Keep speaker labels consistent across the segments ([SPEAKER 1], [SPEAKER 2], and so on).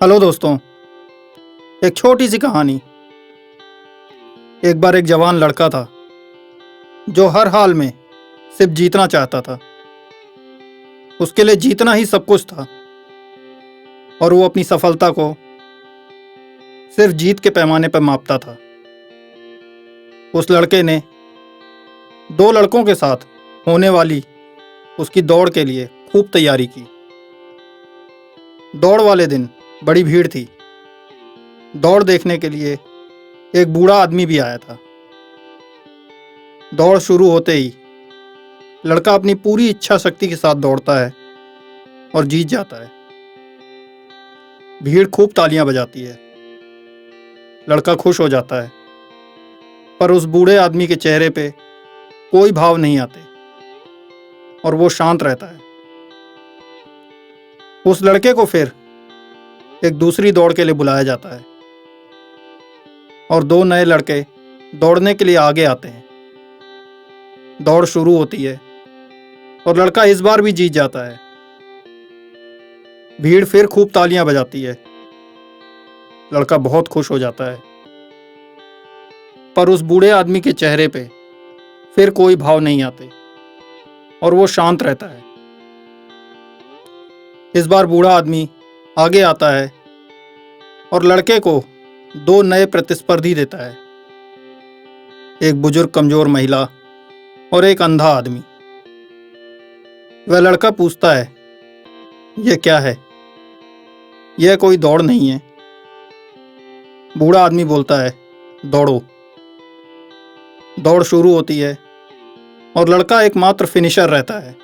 [SPEAKER 1] Hello दोस्तों। एक छोटी सी कहानी। एक बार एक जवान लड़का था जो हर हाल में सिर्फ जीतना चाहता था। उसके लिए जीतना ही सब कुछ था और वो अपनी सफलता को सिर्फ जीत के पैमाने पर मापता था। उस लड़के ने दो लड़कों के साथ होने वाली उसकी दौड़ के लिए खूब तैयारी की। दौड़ वाले दिन बड़ी भीड़ थी। दौड़ देखने के लिए एक बूढ़ा आदमी भी आया था। दौड़ शुरू होते ही लड़का अपनी पूरी इच्छा शक्ति के साथ दौड़ता है और जीत जाता है। भीड़ खूब तालियां बजाती है। लड़का खुश हो जाता है, पर उस बूढ़े आदमी के चेहरे पे कोई भाव नहीं आते और वो शांत रहता है। उस लड़के को फिर एक दूसरी दौड़ के लिए बुलाया जाता है और दो नए लड़के दौड़ने के लिए आगे आते हैं। दौड़ शुरू होती है और लड़का इस बार भी जीत जाता है। भीड़ फिर खूब तालियां बजाती है। लड़का बहुत खुश हो जाता है, पर उस बूढ़े आदमी के चेहरे पे फिर कोई भाव नहीं आते और वो शांत रहता है। इस बार बूढ़ा आदमी आगे आता है और लड़के को दो नए प्रतिस्पर्धी देता है, एक बुजुर्ग कमजोर महिला और एक अंधा आदमी। वह लड़का पूछता है, यह क्या है? यह कोई दौड़ नहीं है। बूढ़ा आदमी बोलता है, दौड़ो। दौड़ शुरू होती है और लड़का एकमात्र फिनिशर रहता है,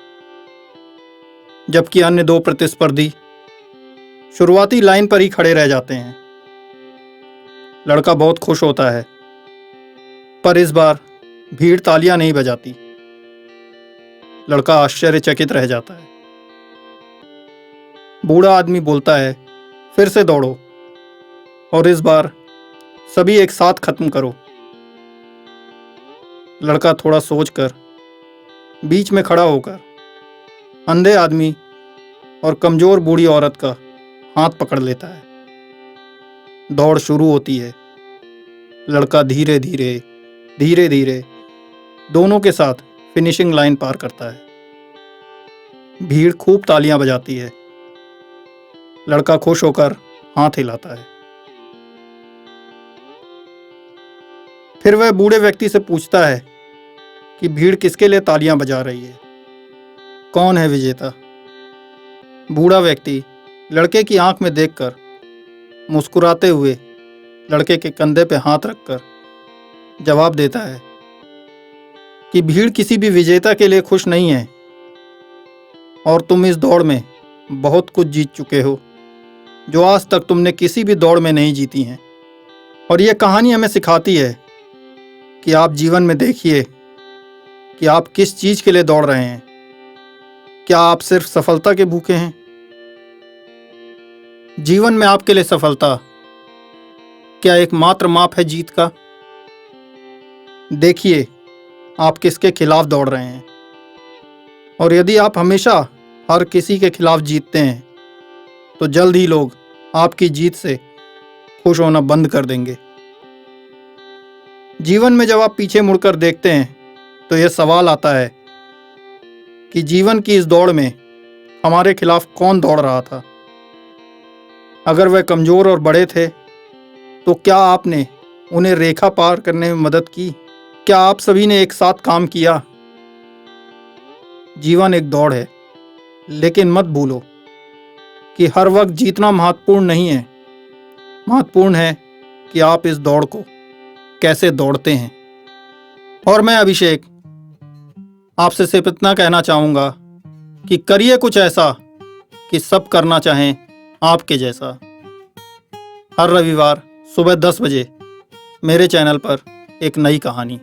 [SPEAKER 1] जबकि अन्य दो प्रतिस्पर्धी शुरुआती लाइन पर ही खड़े रह जाते हैं। लड़का बहुत खुश होता है, पर इस बार भीड़ तालियां नहीं बजाती। लड़का आश्चर्यचकित रह जाता है। बूढ़ा आदमी बोलता है, फिर से दौड़ो और इस बार सभी एक साथ खत्म करो। लड़का थोड़ा सोचकर बीच में खड़ा होकर अंधे आदमी और कमजोर बूढ़ी औरत का हाथ पकड़ लेता है। दौड़ शुरू होती है। लड़का धीरे धीरे दोनों के साथ फिनिशिंग लाइन पार करता है। भीड़ खूब तालियां बजाती है। लड़का खुश होकर हाथ हिलाता है। फिर वह बूढ़े व्यक्ति से पूछता है कि भीड़ किसके लिए तालियां बजा रही है? कौन है विजेता? बूढ़ा व्यक्ति लड़के की आंख में देखकर मुस्कुराते हुए लड़के के कंधे पे हाथ रखकर जवाब देता है कि भीड़ किसी भी विजेता के लिए खुश नहीं है और तुम इस दौड़ में बहुत कुछ जीत चुके हो जो आज तक तुमने किसी भी दौड़ में नहीं जीती हैं। और यह कहानी हमें सिखाती है कि आप जीवन में देखिए कि आप किस चीज के लिए दौड़ रहे हैं। क्या आप सिर्फ सफलता के भूखे हैं? जीवन में आपके लिए सफलता क्या एकमात्र माप है जीत का? देखिए आप किसके खिलाफ दौड़ रहे हैं, और यदि आप हमेशा हर किसी के खिलाफ जीतते हैं तो जल्द ही लोग आपकी जीत से खुश होना बंद कर देंगे। जीवन में जब आप पीछे मुड़कर देखते हैं तो यह सवाल आता है कि जीवन की इस दौड़ में हमारे खिलाफ कौन दौड़ रहा था? अगर वह कमजोर और बड़े थे तो क्या आपने उन्हें रेखा पार करने में मदद की? क्या आप सभी ने एक साथ काम किया? जीवन एक दौड़ है, लेकिन मत भूलो कि हर वक्त जीतना महत्वपूर्ण नहीं है। महत्वपूर्ण है कि आप इस दौड़ को कैसे दौड़ते हैं। और मैं अभिषेक आपसे सिर्फ इतना कहना चाहूंगा कि करिए कुछ ऐसा कि सब करना चाहें आपके जैसा। हर रविवार सुबह 10 बजे मेरे चैनल पर एक नई कहानी।